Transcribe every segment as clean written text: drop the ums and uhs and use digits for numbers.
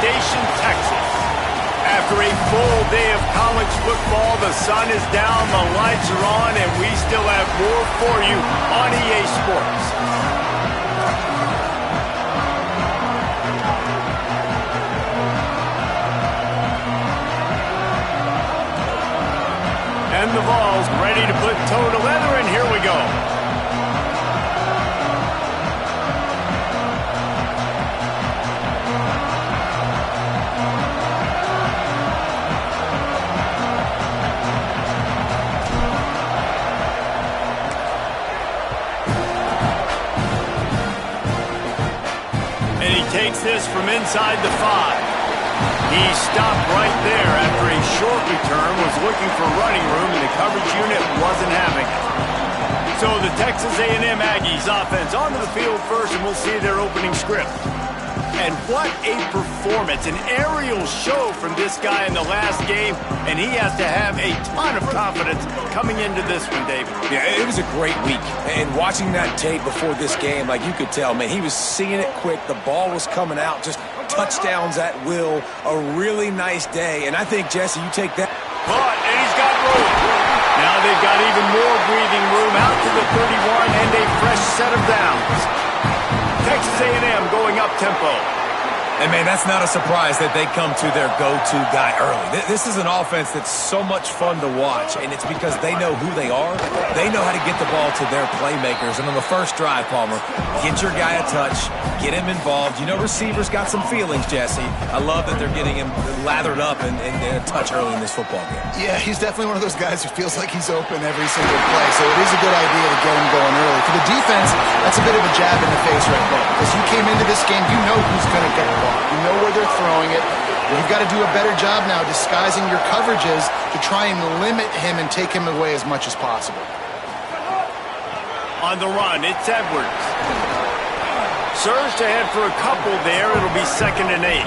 Station, Texas. After a full day of college football, the sun is down, the lights are on, and we still have more for you on EA Sports. And the ball's ready to put toe to leather, and here we go. And he takes this from inside the 5. He stopped right there after a short return, was looking for running room, and the coverage unit wasn't having it. So the Texas A&M Aggies offense onto the field first, and we'll see their opening script. And what a performance, an aerial show from this guy in the last game, and he has to have a ton of confidence coming into this one, David. Yeah, it was a great week, and watching that tape before this game, like you could tell, man, he was seeing it quick, the ball was coming out, just touchdowns at will, a really nice day, and I think, Jesse, you take that. Caught, and he's got room. Now they've got even more breathing room out to the 31 and a fresh set of downs. Texas A&M going up tempo. And, man, that's not a surprise that they come to their go-to guy early. This is an offense that's so much fun to watch, and it's because they know who they are. They know how to get the ball to their playmakers. And on the first drive, Palmer, get your guy a touch, get him involved. You know receivers got some feelings, Jesse. I love that they're getting him lathered up and a touch early in this football game. Yeah, he's definitely one of those guys who feels like he's open every single play, so it is a good idea to get him going early. For the defense, that's a bit of a jab in the face right there, because you came into this game, you know who's going to get the ball. You know where they're throwing it. You've got to do a better job now disguising your coverages to try and limit him and take him away as much as possible. On the run, it's Edwards. Surged ahead for a couple there. It'll be 2nd and 8.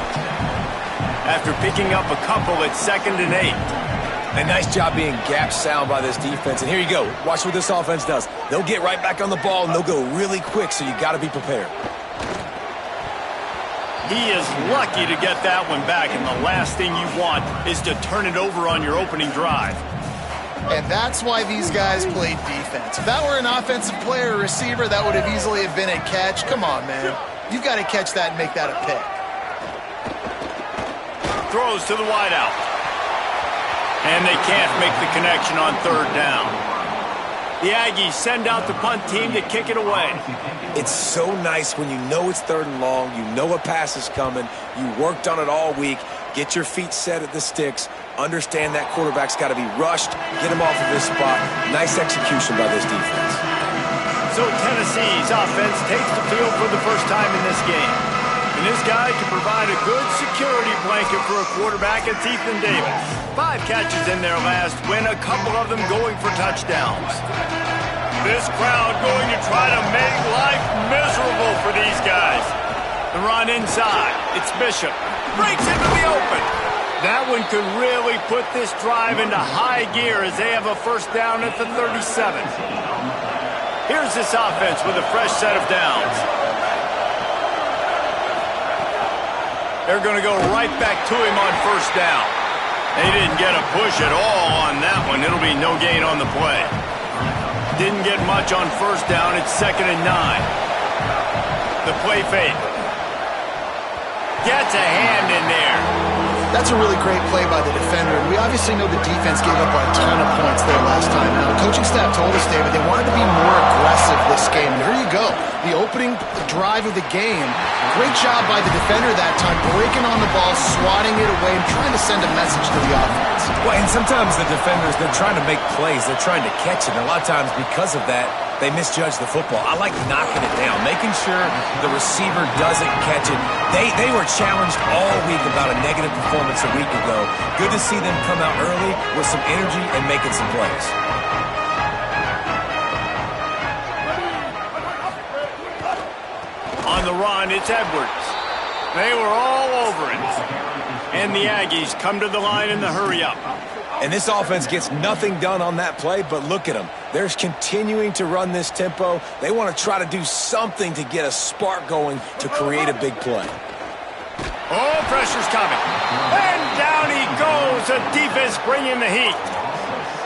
After picking up a couple, it's 2nd and 8. A nice job being gap sound by this defense. And here you go. Watch what this offense does. They'll get right back on the ball, and they'll go really quick, so you got to be prepared. He is lucky to get that one back, and the last thing you want is to turn it over on your opening drive. And that's why these guys played defense. If that were an offensive player or receiver, that would have easily have been a catch. Come on, man. You've got to catch that and make that a pick. Throws to the wideout. And they can't make the connection on 3rd down. The Aggies send out the punt team to kick it away. It's so nice when you know it's 3rd and long, you know a pass is coming, you worked on it all week, get your feet set at the sticks, understand that quarterback's got to be rushed, get him off of this spot. Nice execution by this defense. So Tennessee's offense takes the field for the first time in this game. And this guy can provide a good security blanket for a quarterback. It's Ethan Davis. 5 catches in their last win, a couple of them going for touchdowns. This crowd going to try to make life miserable for these guys. The run inside. It's Bishop. Breaks into the open. That one could really put this drive into high gear as they have a first down at the 37. Here's this offense with a fresh set of downs. They're going to go right back to him on first down. They didn't get a push at all on that one. It'll be no gain on the play. Didn't get much on first down. It's 2nd and 9. The play fake. Gets a hand in there. That's a really great play by the defender. And we obviously know the defense gave up a ton of points there last time. Now, the coaching staff told us, David, they wanted to be more aggressive this game. And here you go. The opening drive of the game. Great job by the defender that time, breaking on the ball, swatting it away, and trying to send a message to the offense. Well, and sometimes the defenders, they're trying to make plays. They're trying to catch it. And a lot of times, because of that, they misjudge the football. I like knocking it down, making sure the receiver doesn't catch it. They were challenged all week about a negative performance a week ago. Good to see them come out early with some energy and making some plays. On the run, it's Edwards. They were all over it. And the Aggies come to the line in the hurry-up. And this offense gets nothing done on that play, but look at them. They're continuing to run this tempo. They want to try to do something to get a spark going to create a big play. Oh, pressure's coming. And down he goes. The defense bringing the heat.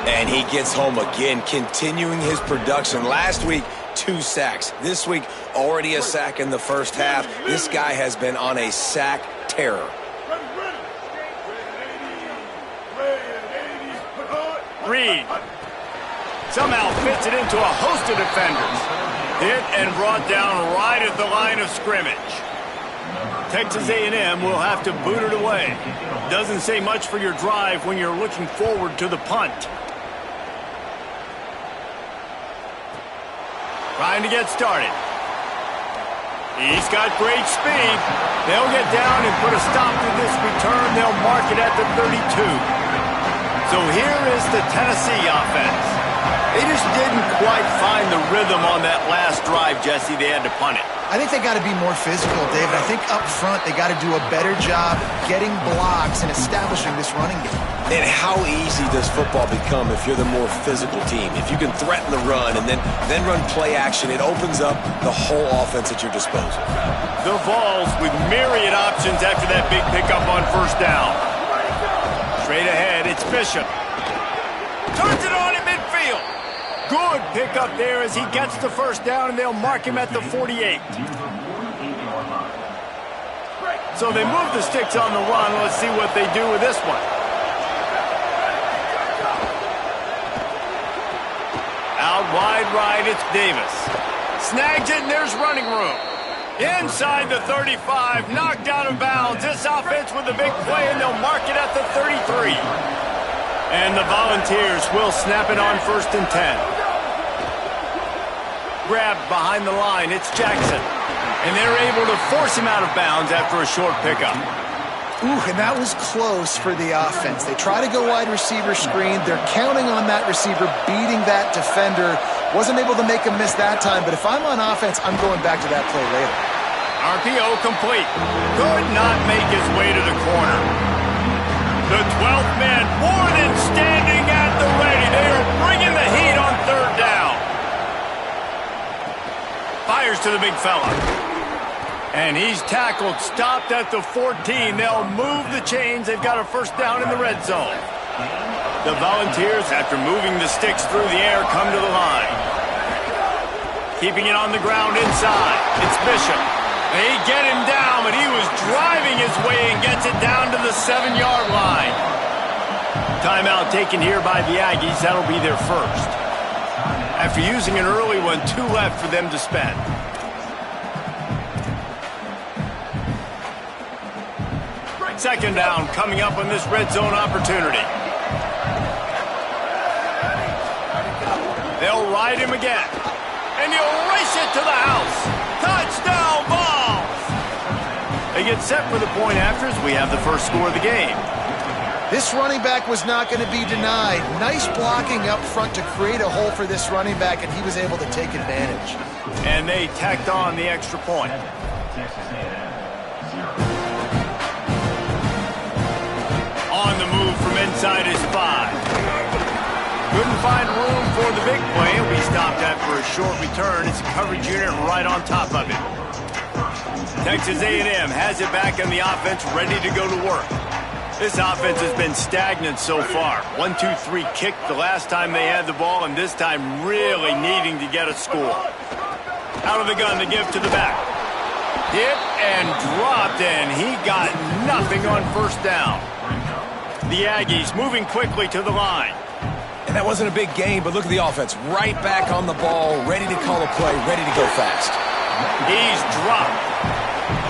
And he gets home again, continuing his production. Last week, 2 sacks. This week, already a sack in the first half. This guy has been on a sack terror. Reed somehow fits it into a host of defenders. Hit and brought down right at the line of scrimmage. Texas A&M will have to boot it away. Doesn't say much for your drive when you're looking forward to the punt. Trying to get started. He's got great speed. They'll get down and put a stop to this return. They'll mark it at the 32. So here is the Tennessee offense. They just didn't quite find the rhythm on that last drive, Jesse. They had to punt it. I think they got to be more physical, David. I think up front they got to do a better job getting blocks and establishing this running game. And how easy does football become if you're the more physical team? If you can threaten the run and then run play action, it opens up the whole offense at your disposal. The Vols with myriad options after that big pickup on first down. Straight ahead, it's Bishop. Turns it on in midfield. Good pickup there as he gets the first down, and they'll mark him at the 48. So they move the sticks on the run. Let's see what they do with this one. Out wide right, it's Davis. Snags it, and there's running room. Inside the 35, knocked out of bounds. This offense with a big play, and they'll mark it at the 33. And the Volunteers will snap it on 1st and 10. Grabbed behind the line, it's Jackson. And they're able to force him out of bounds after a short pickup. Ooh, and that was close for the offense. They try to go wide receiver screen. They're counting on that receiver beating that defender. Wasn't able to make a miss that time, but if I'm on offense, I'm going back to that play later. RPO complete. Could not make his way to the corner. The 12th man more than standing at the ready. They are bringing the heat on 3rd down. Fires to the big fella. And he's tackled, stopped at the 14. They'll move the chains. They've got a first down in the red zone. The Volunteers, after moving the sticks through the air, come to the line. Keeping it on the ground inside. It's Bishop. They get him down, but he was driving his way and gets it down to the 7-yard line. Timeout taken here by the Aggies. That'll be their first. After using an early one, 2 left for them to spend. Second down coming up on this red zone opportunity. They'll ride him again. And he'll race it to the house. Touchdown, Vols! They get set for the point after as we have the first score of the game. This running back was not going to be denied. Nice blocking up front to create a hole for this running back, and he was able to take advantage. And they tacked on the extra point. On the move from inside his 5. Couldn't find room for the big play. He'll be stopped after a short return. It's a coverage unit right on top of it. Texas A&M has it back on the offense, ready to go to work. This offense has been stagnant so far. 1-2-3 kick the last time they had the ball, and this time really needing to get a score. Out of the gun to give to the back. Hit and dropped, and he got nothing on first down. The Aggies moving quickly to the line. And that wasn't a big gain, but look at the offense. Right back on the ball, ready to call a play, ready to go fast. He's dropped.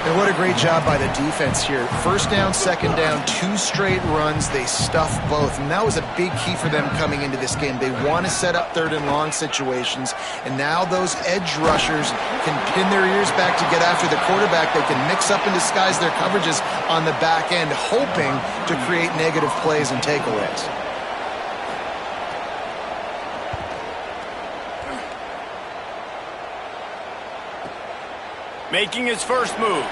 And what a great job by the defense here. First down, second down, 2 straight runs. They stuffed both, and that was a big key for them coming into this game. They want to set up 3rd and long situations, and now those edge rushers can pin their ears back to get after the quarterback. They can mix up and disguise their coverages on the back end, hoping to create negative plays and takeaways. Making his first move.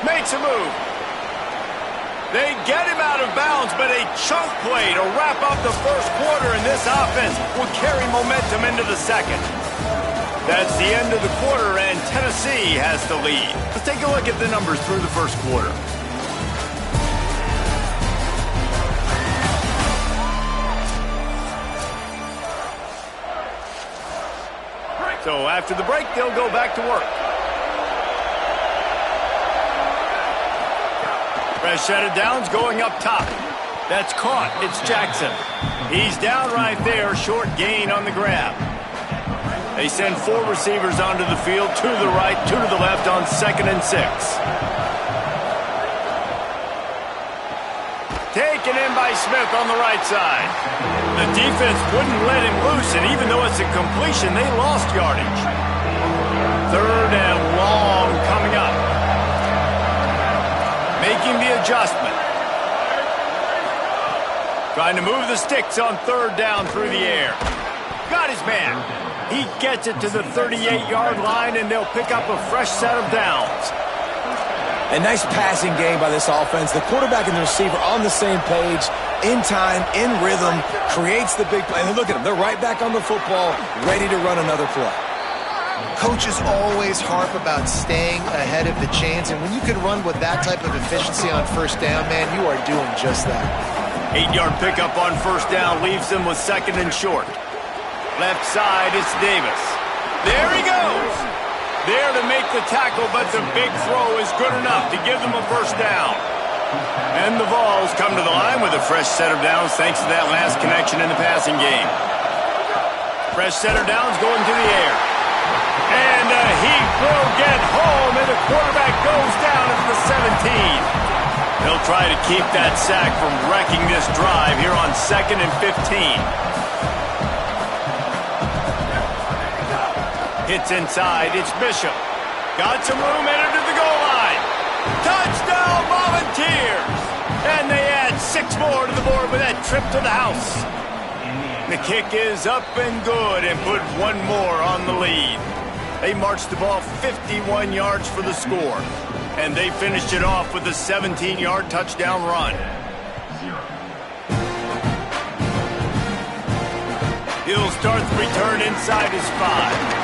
Makes a move. They get him out of bounds, but a chunk play to wrap up the first quarter, and this offense will carry momentum into the second. That's the end of the quarter, and Tennessee has the lead. Let's take a look at the numbers through the first quarter. So after the break, they'll go back to work. Fresh set of downs going up top. That's caught. It's Jackson. He's down right there. Short gain on the grab. They send 4 receivers onto the field, 2 to the right, 2 to the left on 2nd and 6. Taken in by Smith on the right side. The defense wouldn't let him loose, and even though it's a completion, they lost yardage. 3rd and long coming up. Making the adjustment. Trying to move the sticks on 3rd down through the air. Got his man. He gets it to the 38-yard line, and they'll pick up a fresh set of downs. A nice passing game by this offense. The quarterback and the receiver on the same page, in time, in rhythm, creates the big play. And look at them. They're right back on the football, ready to run another play. Coaches always harp about staying ahead of the chains, and when you can run with that type of efficiency on 1st down, man, you are doing just that. 8-yard pickup on 1st down leaves them with 2nd and short. Left side, it's Davis. There he goes. There to make the tackle, but the big throw is good enough to give them a 1st down. And the Vols come to the line with a fresh set of downs thanks to that last connection in the passing game. Fresh set of downs going to the air. And he will get home, and the quarterback goes down at the 17. They'll try to keep that sack from wrecking this drive here on 2nd and 15. Hits inside, it's Bishop. Got some room, headed to the goal line. Touchdown, Volunteers! And they add 6 more to the board with that trip to the house. The kick is up and good and put 1 more on the lead. They marched the ball 51 yards for the score. And they finished it off with a 17-yard touchdown run. He'll start the return inside his 5.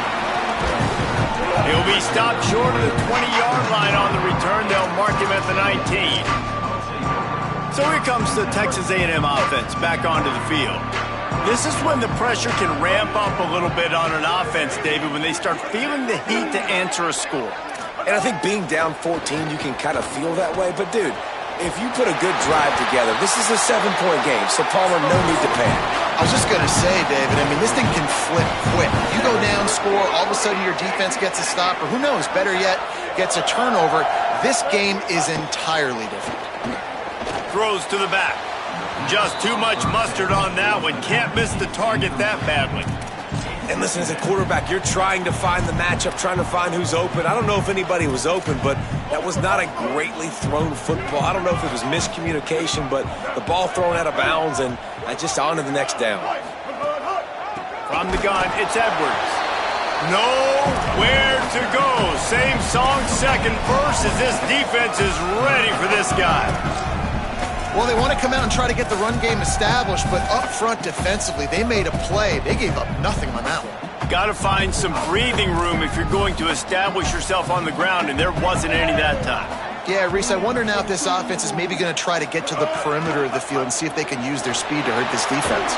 He'll be stopped short of the 20-yard line on the return. They'll mark him at the 19. So here comes the Texas A&M offense back onto the field. This is when the pressure can ramp up a little bit on an offense, David, when they start feeling the heat to answer a score. And I think being down 14, you can kind of feel that way. But, dude, if you put a good drive together, this is a 7-point game, so Palmer, no need to panic. I was just going to say, David, I mean, this thing can flip quick. You go down, score, all of a sudden your defense gets a stop, or who knows, better yet, gets a turnover. This game is entirely different. Throws to the back. Just too much mustard on that one. Can't miss the target that badly. And listen, as a quarterback, you're trying to find the matchup, trying to find who's open. I don't know if anybody was open, but that was not a greatly thrown football. I don't know if it was miscommunication, but the ball thrown out of bounds, and just on to the next down. From the gun, it's Edwards. Nowhere to go. Same song, second verse, as this defense is ready for this guy. Well, they want to come out and try to get the run game established, but up front defensively, they made a play. They gave up nothing on that one. Got to find some breathing room if you're going to establish yourself on the ground, and there wasn't any that time. Yeah, Reese, I wonder now if this offense is maybe going to try to get to the perimeter of the field and see if they can use their speed to hurt this defense.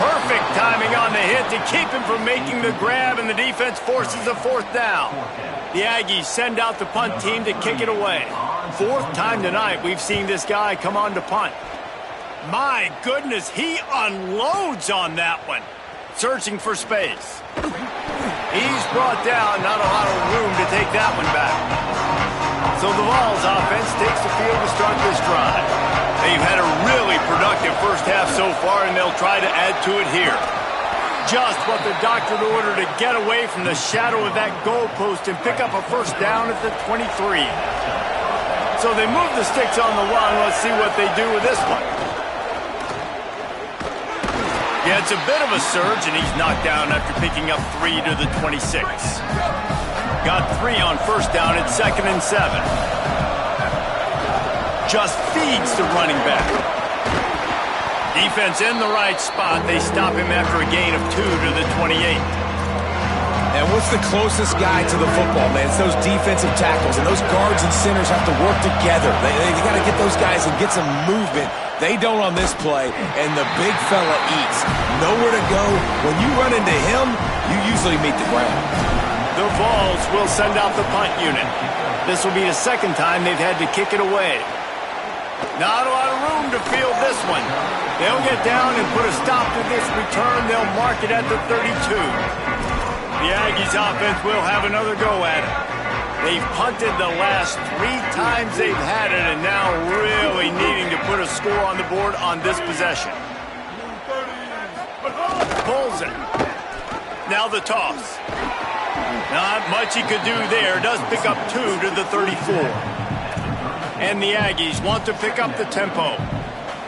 Perfect timing on the hit to keep him from making the grab, and the defense forces a 4th down. The Aggies send out the punt team to kick it away. 4th time tonight we've seen this guy come on to punt. My goodness, he unloads on that one. Searching for space. He's brought down, not a lot of room to take that one back. So the Vols offense takes the field to start this drive. They've had a really productive first half so far, and they'll try to add to it here. Just what the doctor ordered to get away from the shadow of that goalpost and pick up a 1st down at the 23. So they move the sticks on the 1. Let's see what they do with this one. Yeah, it's a bit of a surge, and he's knocked down after picking up 3 to the 26. Got 3 on 1st down at 2nd and 7. Just feeds the running back. Defense in the right spot. They stop him after a gain of 2 to the 28. And what's the closest guy to the football, man? It's those defensive tackles, and those guards and centers have to work together. They got to get those guys and get some movement. They don't on this play, and the big fella eats. Nowhere to go. When you run into him, you usually meet the ground. The Vols will send out the punt unit. This will be the second time they've had to kick it away. Not a lot of room to field this one. They'll get down and put a stop to this return. They'll mark it at the 32. The Aggies offense will have another go at it. They've punted the last 3 times they've had it, and now really needing to put a score on the board on this possession. Pulls it. Now the toss. Not much he could do there. Does pick up 2 to the 34. And the Aggies want to pick up the tempo.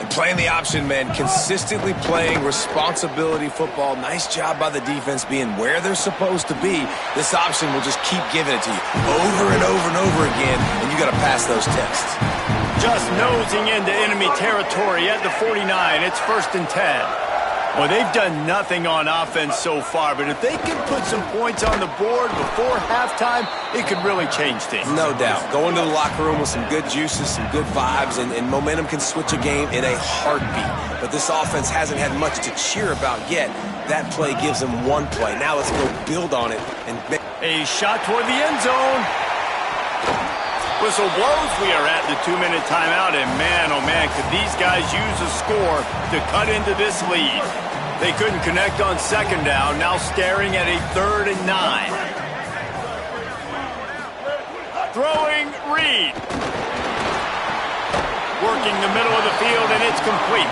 And playing the option, man, consistently playing responsibility football. Nice job by the defense being where they're supposed to be. This option will just keep giving it to you over and over and over again, and you got to pass those tests. Just nosing into enemy territory at the 49. It's 1st and 10. Well, they've done nothing on offense so far, but if they can put some points on the board before halftime, it could really change things. No doubt. Go into the locker room with some good juices, some good vibes, and momentum can switch a game in a heartbeat. But this offense hasn't had much to cheer about yet. That play gives them one play. Now let's go build on it. And a shot toward the end zone. Whistle blows. We are at the 2-minute timeout, and man, oh man, could these guys use a score to cut into this lead. They couldn't connect on 2nd down, now staring at a 3rd and 9. Throwing Reed. Working the middle of the field, and it's complete.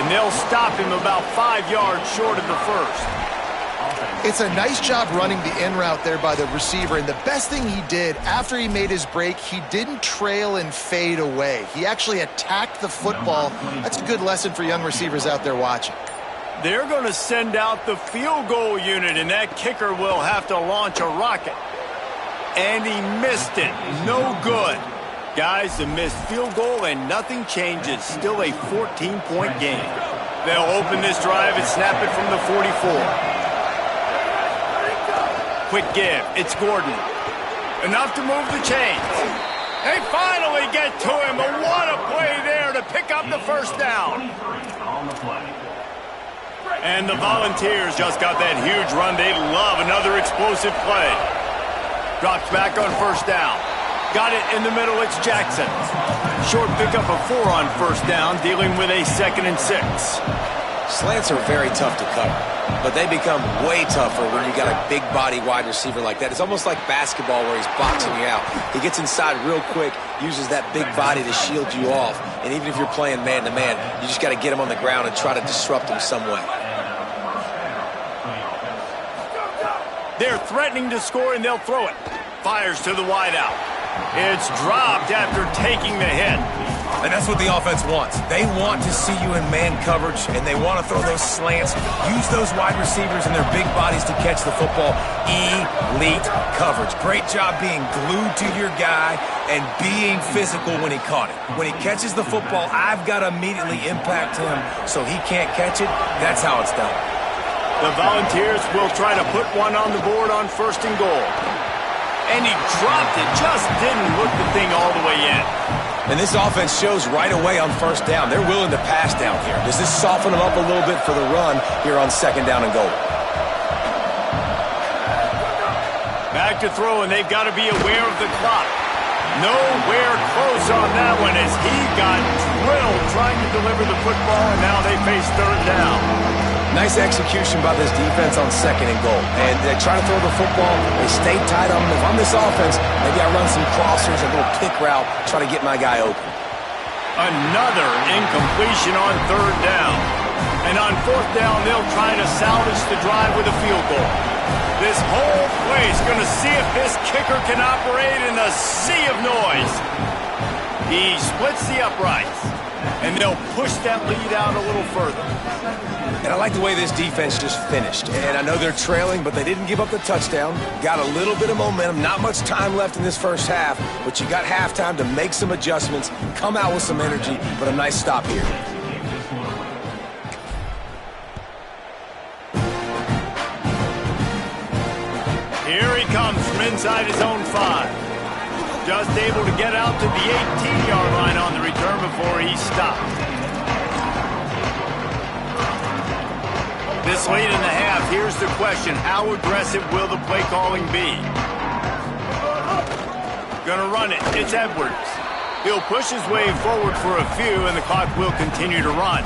And they'll stop him about 5 yards short of the first. It's a nice job running the in route there by the receiver, and the best thing he did after he made his break, he didn't trail and fade away. He actually attacked the football. That's a good lesson for young receivers out there watching. They're going to send out the field goal unit, and that kicker will have to launch a rocket. And he missed it. No good. Guys, the missed field goal, and nothing changes. Still a 14-point game. They'll open this drive and snap it from the 44. Quick give. It's Gordon. Enough to move the chains. They finally get to him. But what a play there to pick up the 1st down. And the Volunteers just got that huge run. They love another explosive play. Drops back on 1st down. Got it in the middle. It's Jackson. Short pickup of 4 on 1st down, dealing with a 2nd and 6. Slants are very tough to cover, but they become way tougher when you got a big body wide receiver like that. It's almost like basketball where he's boxing you out. He gets inside real quick, uses that big body to shield you off, and even if you're playing man-to-man, you just got to get him on the ground and try to disrupt him some way. They're threatening to score, and they'll throw it. Fires to the wideout. It's dropped after taking the hit. And that's what the offense wants. They want to see you in man coverage, and they want to throw those slants, use those wide receivers and their big bodies to catch the football. Elite coverage. Great job being glued to your guy and being physical when he caught it. When he catches the football, I've got to immediately impact him so he can't catch it. That's how it's done. The Volunteers will try to put one on the board on 1st and goal. And he dropped it, just didn't hook the thing all the way in. And this offense shows right away on 1st down. They're willing to pass down here. Does this soften them up a little bit for the run here on 2nd down and goal? Back to throw, and they've got to be aware of the clock. Nowhere close on that one as he got drilled trying to deliver the football, and now they face 3rd down. Nice execution by this defense on 2nd and goal. And they try to throw the football. They stay tight on them. If I'm this offense, maybe I run some crossers, a little pick route, try to get my guy open. Another incompletion on 3rd down. And on 4th down, they'll try to salvage the drive with a field goal. This whole place going to see if this kicker can operate in a sea of noise. He splits the uprights, and they'll push that lead out a little further. And I like the way this defense just finished. And I know they're trailing, but they didn't give up the touchdown. Got a little bit of momentum. Not much time left in this 1st half, but you got halftime to make some adjustments, come out with some energy, but a nice stop here. inside his own 5. Just able to get out to the 18-yard line on the return before he stopped. This late in the half, here's the question. How aggressive will the play calling be? Gonna run it. It's Edwards. He'll push his way forward for a few, and the clock will continue to run.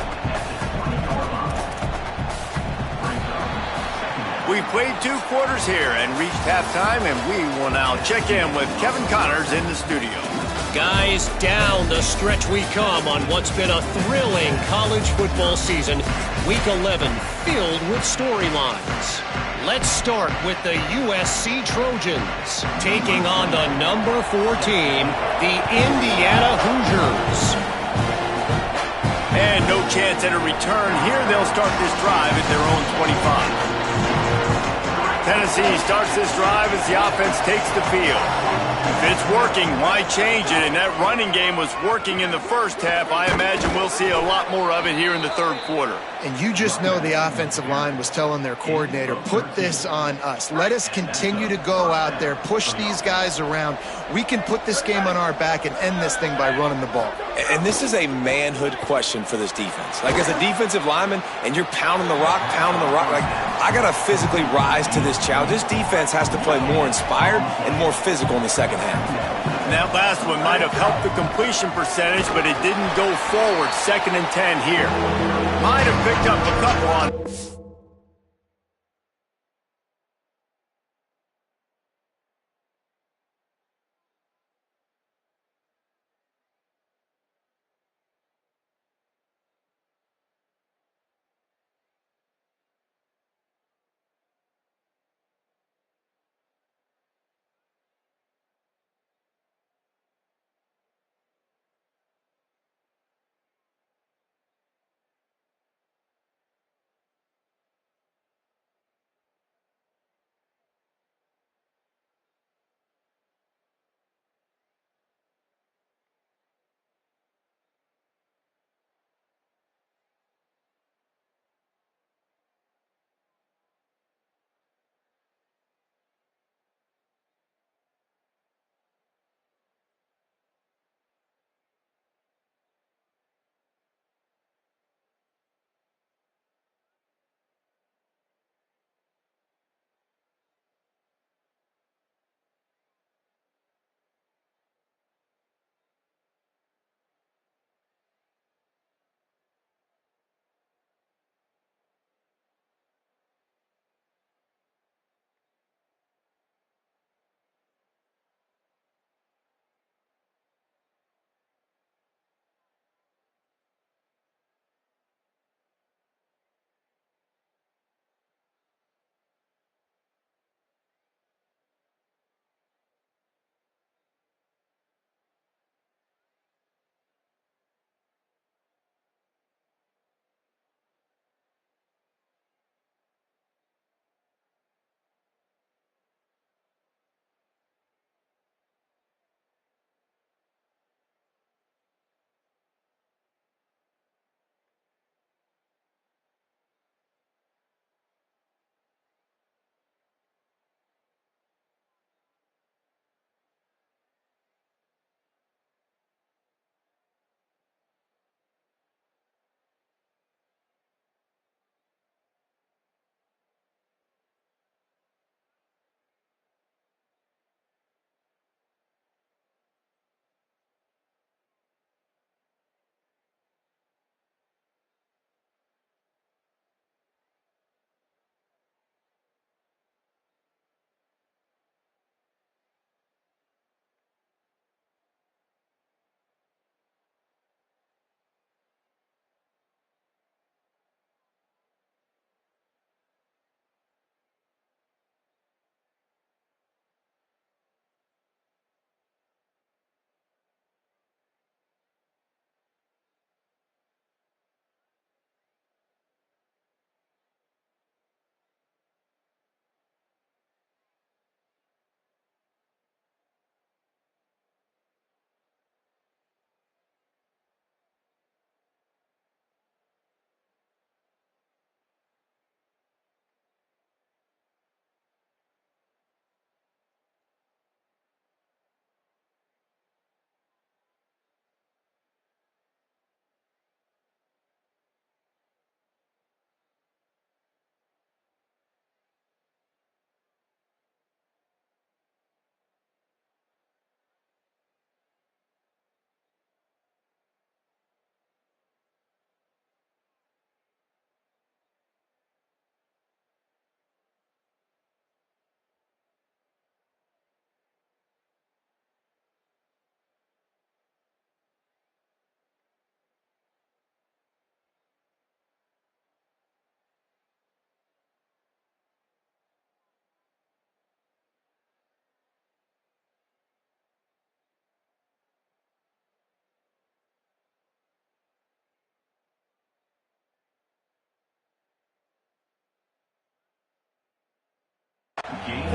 We've played 2 quarters here and reached halftime, and we will now check in with Kevin Connors in the studio. Guys, down the stretch we come on what's been a thrilling college football season. Week 11 filled with storylines. Let's start with the USC Trojans taking on the number 4 team, the Indiana Hoosiers. And no chance at a return here. They'll start this drive at their own 25. Tennessee starts this drive as the offense takes the field. If it's working, why change it? And that running game was working in the first half. I imagine we'll see a lot more of it here in the third quarter. And you just know the offensive line was telling their coordinator, put this on us. Let us continue to go out there, push these guys around. We can put this game on our back and end this thing by running the ball. And this is a manhood question for this defense. Like, as a defensive lineman, and you're pounding the rock, like, I got to physically rise to this challenge. This defense has to play more inspired and more physical in the second half. And that last one might have helped the completion percentage, but it didn't go forward. 2nd and 10 here. Might have picked up a couple on...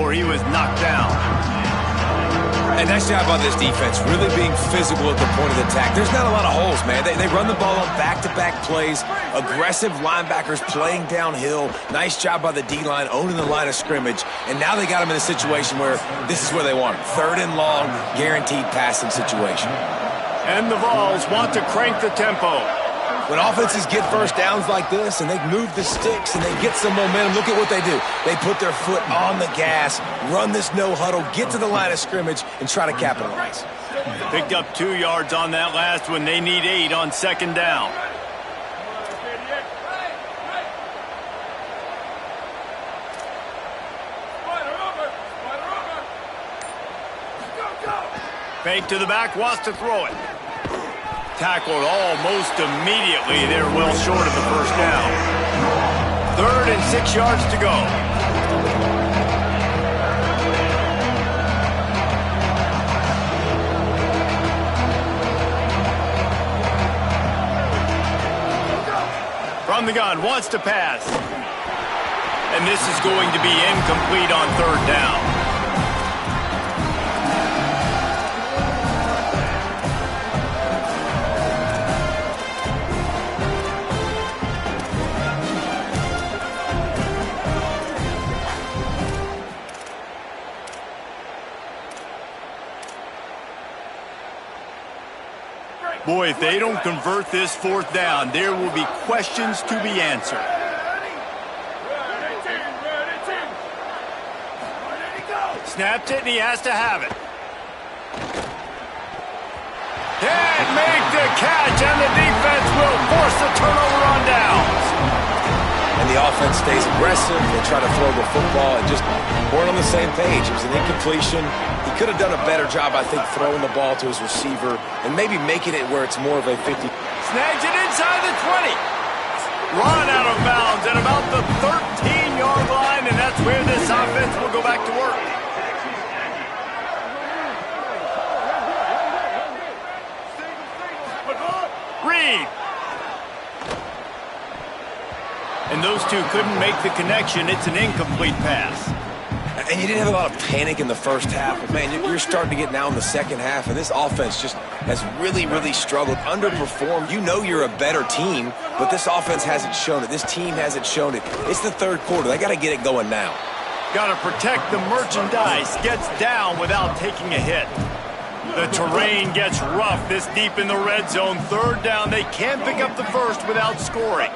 before he was knocked down. And nice job on this defense, really being physical at the point of attack. There's not a lot of holes, man. They run the ball on back-to-back plays, aggressive linebackers playing downhill. Nice job by the D-line, owning the line of scrimmage. And now they got them in a situation where this is where they want it. 3rd and long, guaranteed passing situation. And the Vols want to crank the tempo. When offenses get first downs like this and they move the sticks and they get some momentum, look at what they do. They put their foot on the gas, run this no huddle, get to the line of scrimmage, and try to capitalize. Picked up 2 yards on that last one. They need 8 on 2nd down. Fake to the back, wants to throw it. Tackled almost immediately. They're well short of the first down. 3rd and 6 yards to go. From the gun, wants to pass. And this is going to be incomplete on 3rd down. Boy, if they don't convert this 4th down, there will be questions to be answered. Snapped it, and he has to have it. Can't make the catch, and the defense will force the turnover on downs. And the offense stays aggressive. They try to throw the football and just weren't on the same page. It was an incompletion. He could have done a better job, I think, throwing the ball to his receiver and maybe making it where it's more of a 50. Snags it inside the 20. Run out of bounds at about the 13-yard line, and that's where this offense will go back to work. Reed. And those two couldn't make the connection. It's an incomplete pass. And you didn't have a lot of panic in the first half. But, man, you're starting to get now in the second half, and this offense just has really, really struggled, underperformed. You know you're a better team, but this offense hasn't shown it. This team hasn't shown it. It's the 3rd quarter. They got to get it going now. Got to protect the merchandise. Gets down without taking a hit. The terrain gets rough this deep in the red zone. 3rd down. They can't pick up the first without scoring.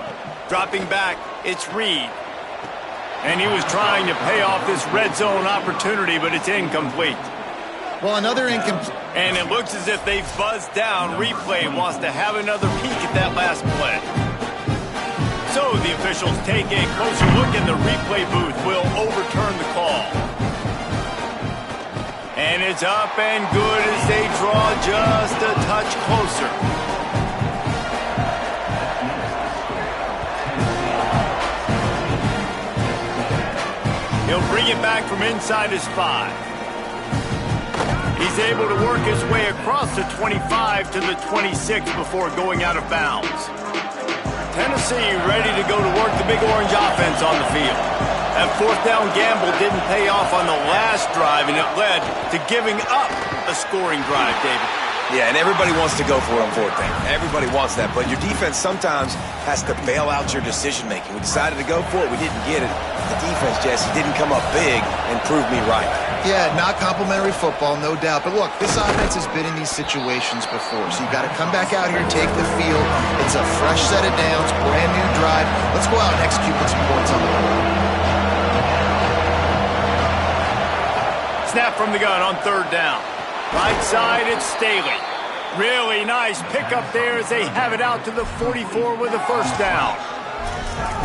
Dropping back, it's Reed. And he was trying to pay off this red zone opportunity, but it's incomplete. Well, another incomplete. And it looks as if they've buzzed down. Replay wants to have another peek at that last play. So the officials take a closer look, and the replay booth will overturn the call. And it's up and good as they draw just a touch closer. He'll bring it back from inside his 5. He's able to work his way across the 25 to the 26 before going out of bounds. Tennessee ready to go to work the Big Orange offense on the field. That 4th down gamble didn't pay off on the last drive, and it led to giving up a scoring drive, David. Yeah, and everybody wants to go for it on 4th down. Everybody wants that, but your defense sometimes has to bail out your decision-making. We decided to go for it. We didn't get it. The defense, Jesse, didn't come up big and prove me right. Yeah, not complimentary football, no doubt. But look, this offense has been in these situations before, so you got to come back out here and take the field. It's a fresh set of downs, brand new drive. Let's go out and execute with some points on the board. Snap from the gun on 3rd down. Right side, it's Staley. Really nice pickup there as they have it out to the 44 with a 1st down.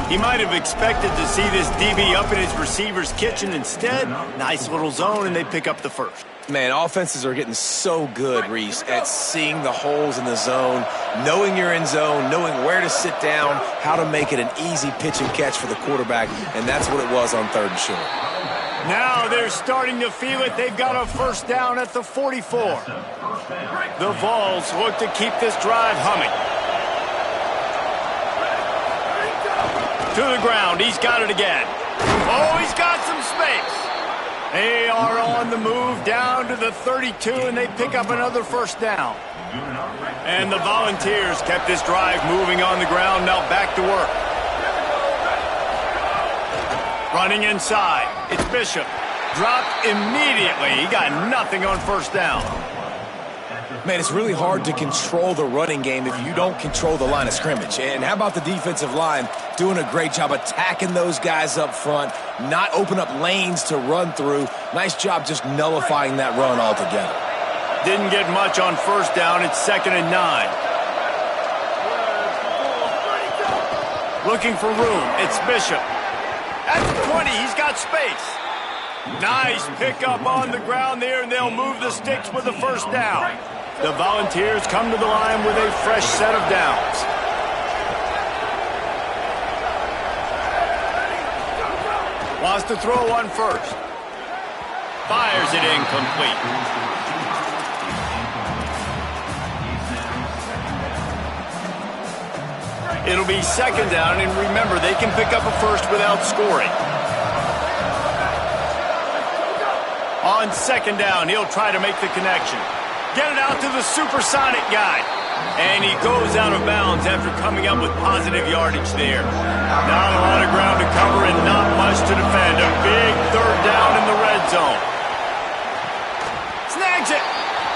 He might have expected to see this DB up in his receiver's kitchen. Instead, nice little zone, and they pick up the 1st. Man, offenses are getting so good, Reese, at seeing the holes in the zone, knowing you're in zone, knowing where to sit down, how to make it an easy pitch and catch for the quarterback, and that's what it was on 3rd and short. Now they're starting to feel it. They've got a 1st down at the 44. The Vols look to keep this drive humming. To the ground. He's got it again. Oh, he's got some space. They are on the move down to the 32, and they pick up another first down. And the Volunteers kept this drive moving on the ground. Now back to work. Running inside. It's Bishop. Dropped immediately. He got nothing on first down. Man, it's really hard to control the running game if you don't control the line of scrimmage. And how about the defensive line doing a great job attacking those guys up front, not open up lanes to run through. Nice job just nullifying that run altogether. Didn't get much on first down. It's 2nd and 9. Looking for room. It's Bishop. That's 20. He's got space. Nice pickup on the ground there, and they'll move the sticks with the first down. The Volunteers come to the line with a fresh set of downs. Wants to throw on first. Fires it incomplete. It'll be 2nd down, and remember, they can pick up a first without scoring. On 2nd down, he'll try to make the connection. Get it out to the supersonic guy. And he goes out of bounds after coming up with positive yardage there. Not a lot of ground to cover and not much to defend. A big 3rd down in the red zone. Snags it.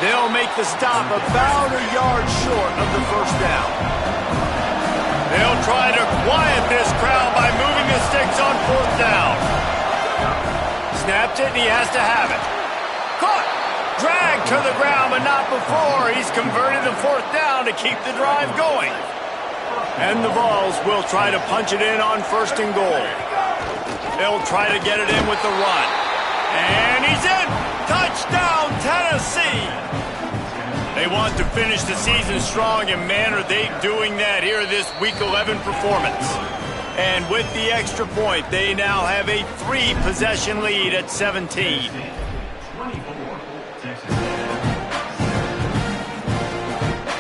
They'll make the stop about a yard short of the first down. They'll try to quiet this crowd by moving the sticks on 4th down. Snapped it, and he has to have it. Caught. Dragged to the ground, but not before. He's converted the 4th down to keep the drive going. And the Vols will try to punch it in on 1st and goal. They'll try to get it in with the run. And he's in. Touchdown, Tennessee. They want to finish the season strong, and man, are they doing that here this Week 11 performance. And with the extra point, they now have a 3-possession lead at 17.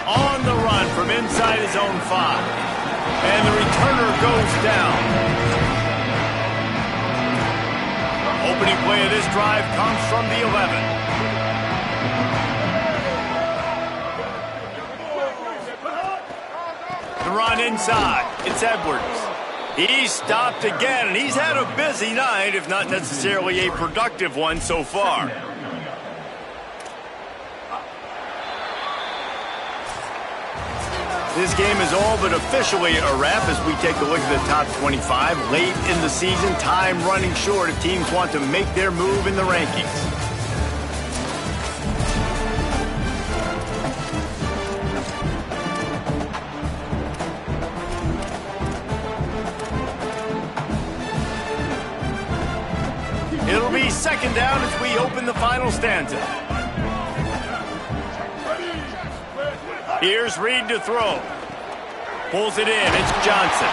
On the run from inside his own 5. And the returner goes down. Opening play of this drive comes from the 11. The run inside. It's Edwards. He's stopped again, and he's had a busy night, if not necessarily a productive one so far. This game is all but officially a wrap as we take a look at the top 25. Late in the season, time running short if teams want to make their move in the rankings. It'll be 2nd down as we open the final stanza. Here's Reed to throw. Pulls it in. It's Johnson.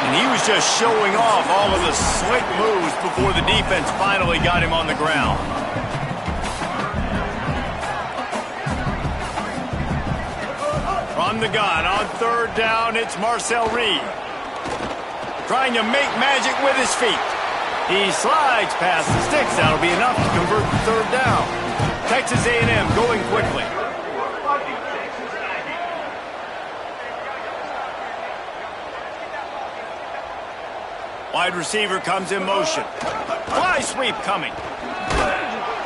And he was just showing off all of the slick moves before the defense finally got him on the ground. From the gun on 3rd down, it's Marcel Reed. Trying to make magic with his feet. He slides past the sticks. That'll be enough to convert the 3rd down. Texas A&M going quickly. Wide receiver comes in motion. Fly sweep coming.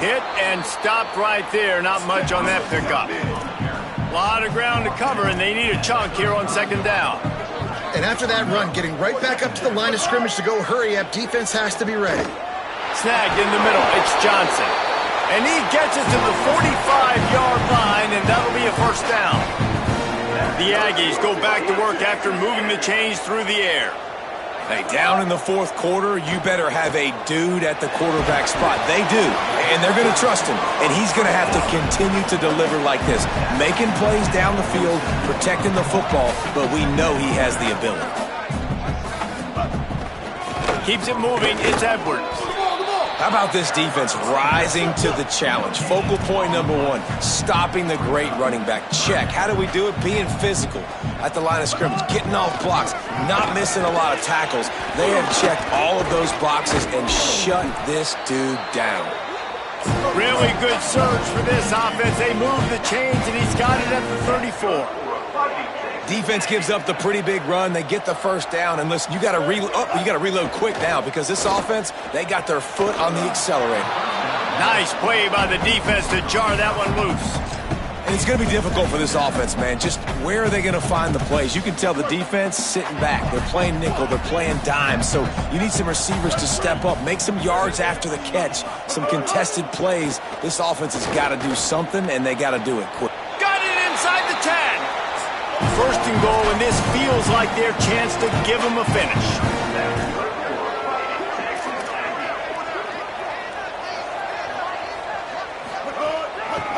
Hit and stopped right there. Not much on that pickup. A lot of ground to cover, and they need a chunk here on 2nd down. And after that run, getting right back up to the line of scrimmage to go hurry up, defense has to be ready. Snagged in the middle. It's Johnson. And he gets it to the 45-yard line, and that'll be a first down. The Aggies go back to work after moving the chains through the air. Hey, down in the 4th quarter, you better have a dude at the quarterback spot. They do, and they're going to trust him, and he's going to have to continue to deliver like this, making plays down the field, protecting the football, but we know he has the ability. Keeps it moving. It's Edwards. How about this defense rising to the challenge? Focal point number one, stopping the great running back. Check. How do we do it? Being physical at the line of scrimmage, getting off blocks, not missing a lot of tackles. They have checked all of those boxes and shut this dude down. Really good surge for this offense. They move the chains, and he's got it at the 34. Defense gives up the pretty big run. They get the first down, and listen, you got to reload quick now because this offense, they got their foot on the accelerator. Nice play by the defense to jar that one loose. And it's going to be difficult for this offense, man. Just where are they going to find the plays? You can tell the defense sitting back. They're playing nickel. They're playing dime. So you need some receivers to step up, make some yards after the catch, some contested plays. This offense has got to do something, and they got to do it quick. Got it inside the 10. First and goal, and this feels like their chance to give them a finish.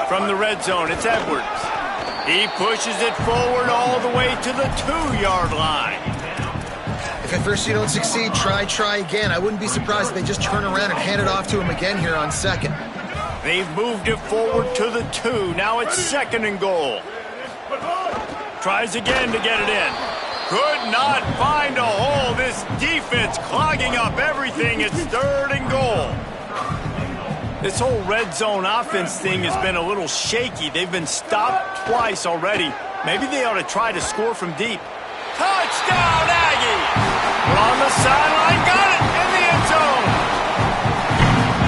From the red zone, it's Edwards. He pushes it forward all the way to the 2-yard line. If at first you don't succeed, try again. I wouldn't be surprised if they just turn around and hand it off to him again here on second. They've moved it forward to the 2. Now it's second and goal. Tries again to get it in. Could not find a hole. This defense clogging up everything. It's third and goal. This whole red zone offense thing has been a little shaky. They've been stopped twice already. Maybe they ought to try to score from deep. Touchdown, Aggie! We're on the sideline. Got it in the end zone.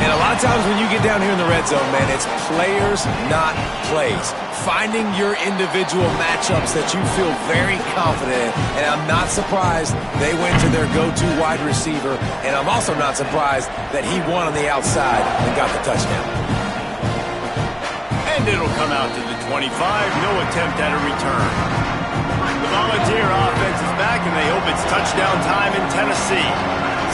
And a lot of times when you get down here in the red zone, man, it's players, not plays. Finding your individual matchups that you feel very confident in. And I'm not surprised they went to their go-to wide receiver. And I'm also not surprised that he won on the outside and got the touchdown. And it'll come out to the 25. No attempt at a return. The Volunteer offense is back, and they hope it's touchdown time in Tennessee.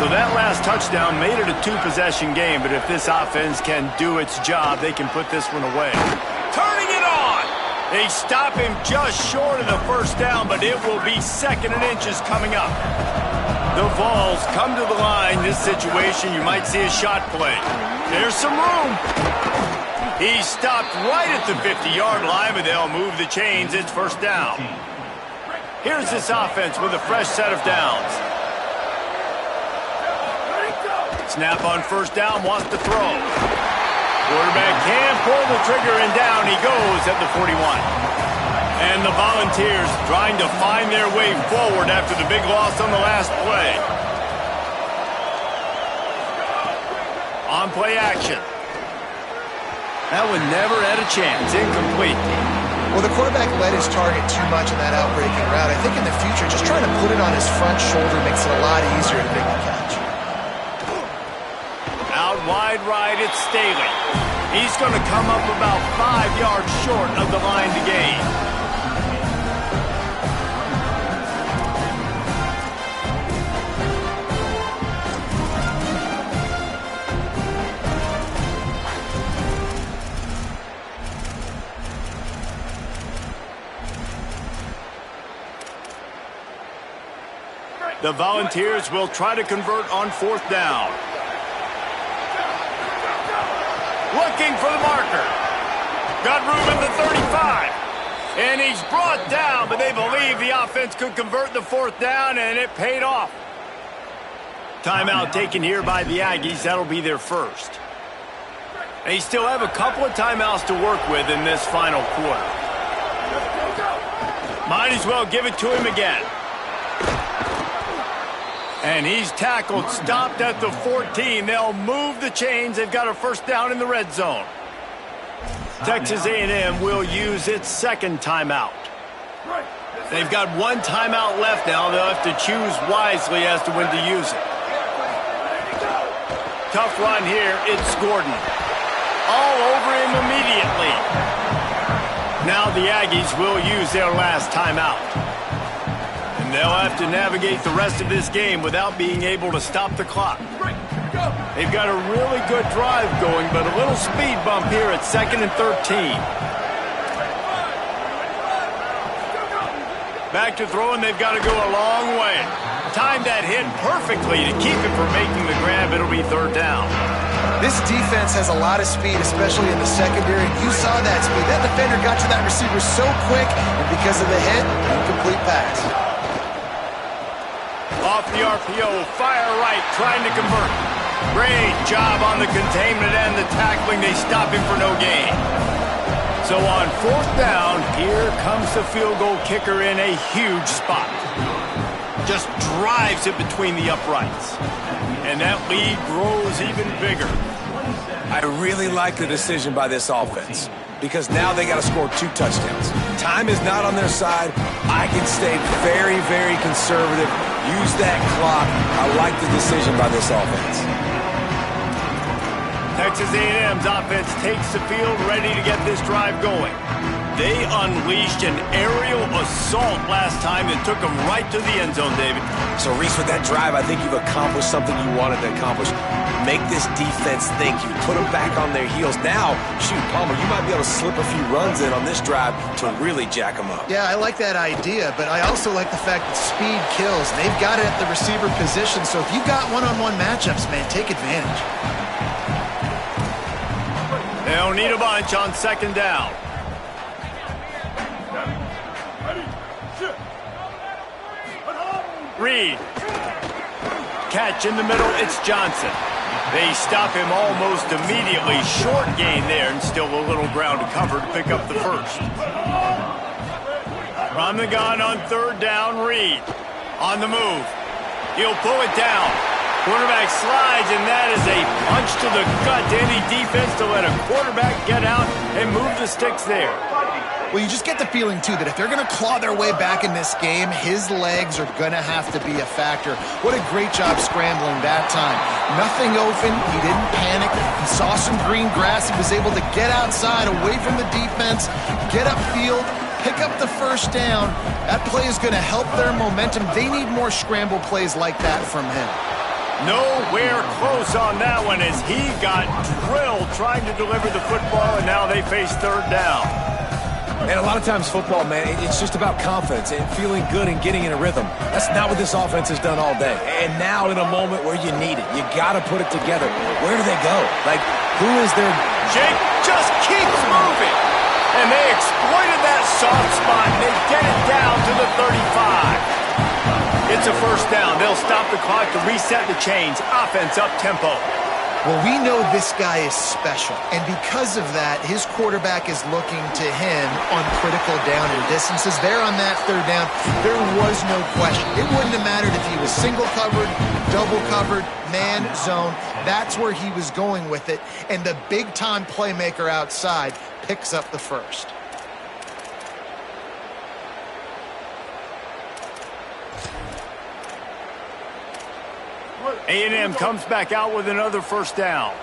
So that last touchdown made it a 2-possession game, but if this offense can do its job, they can put this one away. Turning it on! They stop him just short of the first down, but it will be second and inches coming up. The Vols come to the line. This situation, you might see a shot play. There's some room. He stopped right at the 50-yard line, but they'll move the chains. It's first down. Here's this offense with a fresh set of downs. Snap on first down, wants to throw. Quarterback can pull the trigger, and down he goes at the 41. And the Volunteers trying to find their way forward after the big loss on the last play. On play action. That one never had a chance. Incomplete. Well, the quarterback led his target too much in that outbreaking route. I think in the future, just trying to put it on his front shoulder makes it a lot easier to make the catch. Out wide right, it's Staley. He's going to come up about 5 yards short of the line to gain. The Volunteers will try to convert on fourth down. Looking for the marker. Got room at the 35. And he's brought down, but they believe the offense could convert the fourth down, and it paid off. Timeout taken here by the Aggies. That'll be their first. They still have a couple of timeouts to work with in this final quarter. Might as well give it to him again. And he's tackled, stopped at the 14. They'll move the chains. They've got a first down in the red zone. Texas A&M will use its second timeout. They've got one timeout left now. They'll have to choose wisely as to when to use it. Tough run here. It's Gordon. All over him immediately. Now the Aggies will use their last timeout. And they'll have to navigate the rest of this game without being able to stop the clock. They've got a really good drive going, but a little speed bump here at 2nd and 13. Back to throwing, they've got to go a long way. Timed that hit perfectly to keep it from making the grab. It'll be third down. This defense has a lot of speed, especially in the secondary. You saw that speed. That defender got to that receiver so quick, and because of the hit, incomplete pass. Off the RPO, fire right, trying to convert. Great job on the containment and the tackling. They stop him for no gain. So on 4th down, here comes the field goal kicker in a huge spot. Just drives it between the uprights. And that lead grows even bigger. I really like the decision by this offense because now they got to score 2 touchdowns. Time is not on their side. I can stay very, very conservative. Use that clock. I like the decision by this offense. Texas A&M's offense takes the field, ready to get this drive going. They unleashed an aerial assault last time and took them right to the end zone, David. So, Reese, with that drive, I think you've accomplished something you wanted to accomplish. Make this defense think. You put them back on their heels. Now, shoot, Palmer, you might be able to slip a few runs in on this drive to really jack them up. Yeah, I like that idea, but I also like the fact that speed kills. They've got it at the receiver position, so if you've got one-on-one matchups, man, take advantage. They don't need a bunch on 2nd down. Reed. Catch in the middle, it's Johnson. They stop him almost immediately. Short gain there and still a little ground to cover to pick up the first. From the gun on 3rd down, Reed. On the move. He'll pull it down. Quarterback slides, and that is a punch to the gut to any defense to let a quarterback get out and move the sticks there. Well, you just get the feeling, too, that if they're going to claw their way back in this game, his legs are going to have to be a factor. What a great job scrambling that time. Nothing open. He didn't panic. He saw some green grass. He was able to get outside, away from the defense, get upfield, pick up the first down. That play is going to help their momentum. They need more scramble plays like that from him. Nowhere close on that one as he got drilled trying to deliver the football, and now they face 3rd down. And a lot of times football, man, it's just about confidence and feeling good and getting in a rhythm. That's not what this offense has done all day. And now in a moment where you need it, you got to put it together. Where do they go? Like, who is their... Jake just keeps moving. And they exploited that soft spot, and they get it down to the 35. It's a 1st down. They'll stop the clock to reset the chains. Offense up tempo. Well, we know this guy is special, and because of that, his quarterback is looking to him on critical down and distances. There on that 3rd down, there was no question. It wouldn't have mattered if he was single covered, double covered, man, zone. That's where he was going with it, and the big-time playmaker outside picks up the first. A&M comes back out with another 1st down.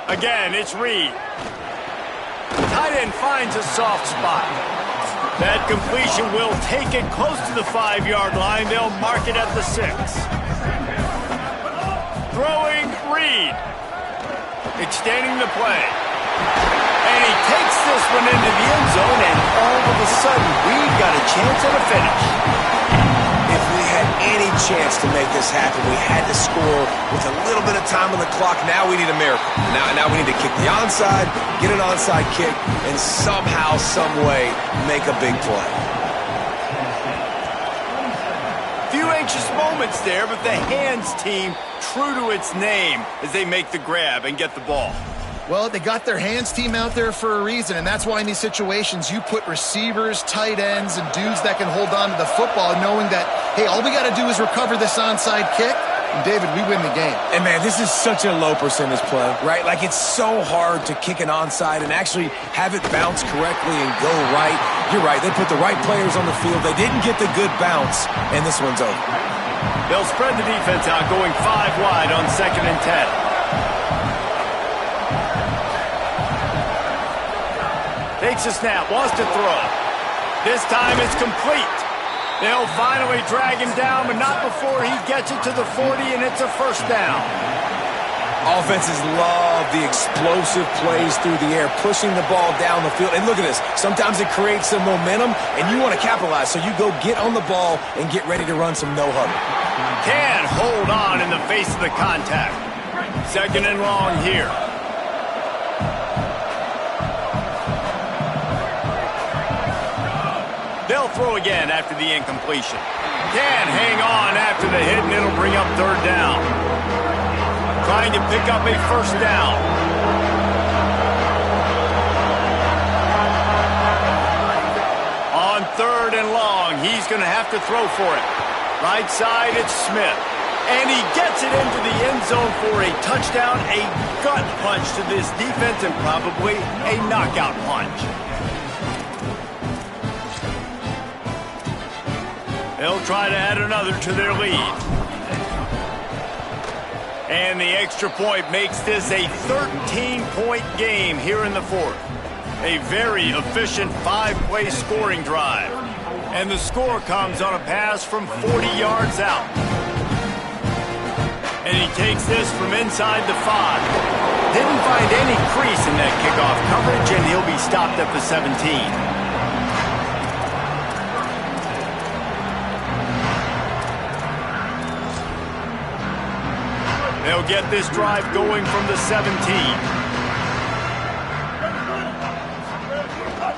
Again, it's Reed. Tight end finds a soft spot. That completion will take it close to the 5-yard line. They'll mark it at the 6. Throwing Reed. Extending the play. And he takes this one into the end zone, and all of a sudden, we've got a chance at a finish. If we had any chance to make this happen, we had to score with a little bit of time on the clock. Now we need a miracle. Now we need to kick the onside, get an onside kick, and somehow, some way, make a big play. Few anxious moments there, but the hands team true to its name as they make the grab and get the ball. Well, they got their hands team out there for a reason, and that's why in these situations you put receivers, tight ends, and dudes that can hold on to the football, knowing that, hey, all we got to do is recover this onside kick, and David, we win the game. And, man, this is such a low percentage play, right? Like, it's so hard to kick an onside and actually have it bounce correctly and go right. You're right. They put the right players on the field. They didn't get the good bounce, and this one's over. They'll spread the defense out, going 5 wide on 2nd and 10. Takes a snap, wants to throw. This time it's complete. They'll finally drag him down, but not before he gets it to the 40, and it's a 1st down. Offenses love the explosive plays through the air, pushing the ball down the field. And look at this. Sometimes it creates some momentum, and you want to capitalize. So you go get on the ball and get ready to run some no-huddle. Can't hold on in the face of the contact. 2nd and long here. They'll throw again after the incompletion. Can't hang on after the hit, and it'll bring up 3rd down. Trying to pick up a 1st down. On 3rd and long, he's going to have to throw for it. Right side, it's Smith. And he gets it into the end zone for a touchdown, a gut punch to this defense, and probably a knockout punch. They'll try to add another to their lead. And the extra point makes this a 13-point game here in the 4th. A very efficient 5-play scoring drive. And the score comes on a pass from 40 yards out. And he takes this from inside the 5. Didn't find any crease in that kickoff coverage, and he'll be stopped at the 17. They'll get this drive going from the 17.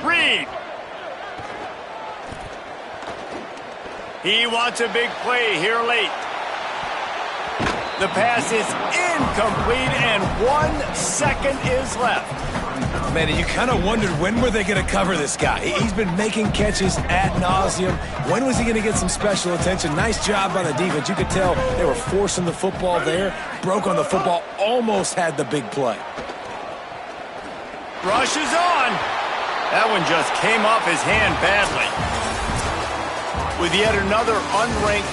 Reed. He wants a big play here late. The pass is incomplete, and 1 second is left. Man, you kind of wondered, when were they going to cover this guy? He's been making catches ad nauseum. When was he going to get some special attention? Nice job by the defense. You could tell they were forcing the football there. Broke on the football, almost had the big play. Rush is on. That one just came off his hand badly. With yet another unranked